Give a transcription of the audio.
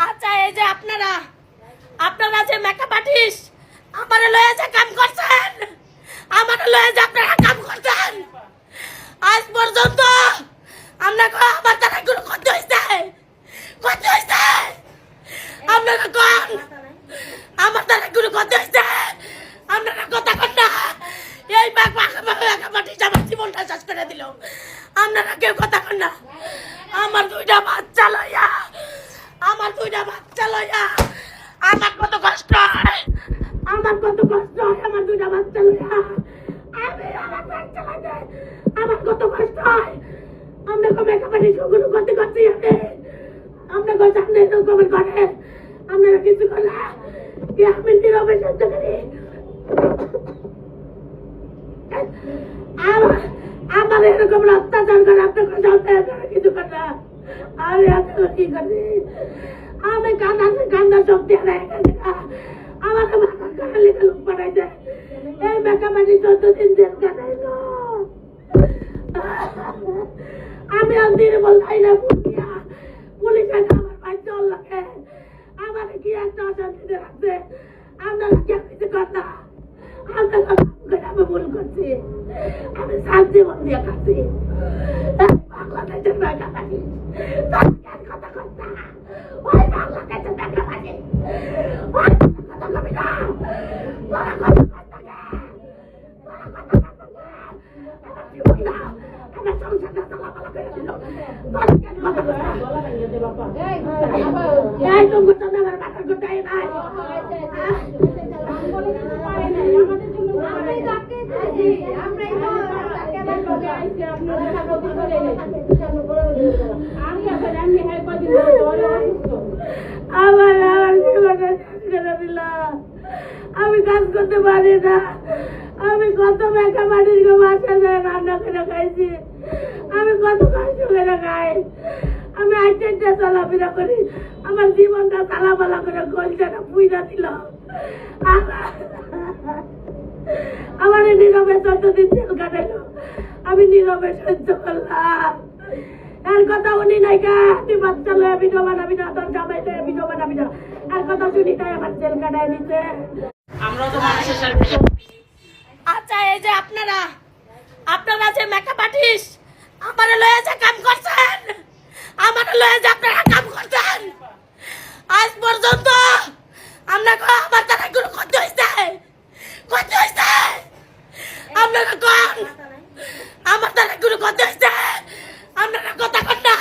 আচ্ছা, এই যে আপনারা যে মেকআপ আর্টিস্ট আমারে লয়ে যে কাম করছেন, আমারে লয়ে যে আপনারা কাম করছেন, আজ পর্যন্ত আমরা আমার দ্বারা কোনো ক্ষতি হয়েছে? আপনারা কোন আমার দ্বারা কোনো ক্ষতি হয়েছে? আপনারা কথা কন না। এই মেকআপ আর্টিস্ট আমার জীবনটা শেষ করে দিল। আপনারা কেউ কথা কন না। আমার দুইটা বাচ্চা লইয়া আমার কত কষ্ট হয়, আমার দুইটা বাচ্চা লইয়া আমি আমার পেট চালাইতে আমার কত কষ্ট হয়। আমরা মেকআপ আর্টিস্ট কোনো করতে করছি, আপনাকে সামনে কমেন্ট করে আপনারা কিছু করলে কি আমি নীরবে সহ্য করি? আমার এরকম অত্যাচার করে আপনাকে সামনে কিছু করে না। আমি আপনাকে কি করি? আমি কান্না শক্তি হারাই গেছি। আমাকে মাথা কাটালে লোক পাঠাইছে। এই মেকআপ আর্টিস্ট 14 দিন জেল কাটাইল। আমি আর নির্মল নাই না পুলিয়া পুলিশে আমার ভাই চল লাগে আমাকে কি একটা অশান্তিতে রাখছে। আপনারা কেউ কিছু কর না। আমি ভুল করছি, আমি শান্তি মন দিয়ে খাচ্ছি। বাংলাদেশের মেকআপ আর্টিস্ট কথা কথা ওই বাংলাদেশের মেকআপ আর্টিস্ট ওই কথা কবি না, তোরা কথা কথা আমার জীবনটা আমার সংসারটা চলাফলা করে দিল। এই তুমি তো আমার বাসার কোথায় নাই। আমি কাজ করতে পারি না। আমি কত মেকআপ আর্টিস্ট বাসা যায় রান্না করে খাইছি, আমি কত কষ্ট করে খাই। আমি আইটেনটা চলাফেরা করি, আমার জীবনটা চালাপালা করে গলটাটা পুইরা দিল। আমার নীরবে 14 দিন জেল কাটাইল, আমি নীরবে সহ্য করলাম। এর কথা উনি নাই গা, তুই বাচ্চা লয়ে ভিডিও বানাবি না, তোর জামাই লয়ে ভিডিও বানাবি না, এর কথা শুনি তাই আমার জেল কাটাই দিতে। আচ্ছা, এই যে আপনারা যে মেকআপ আর্টিস্ট আমারে লয়ে যে কাম করছেন, আজ পর্যন্ত আমার দ্বারা কোনো ক্ষতি হয়েছে? আপনারা কোন আমার দ্বারা কোনো ক্ষতি হয়েছে? আপনারা কথা কন না।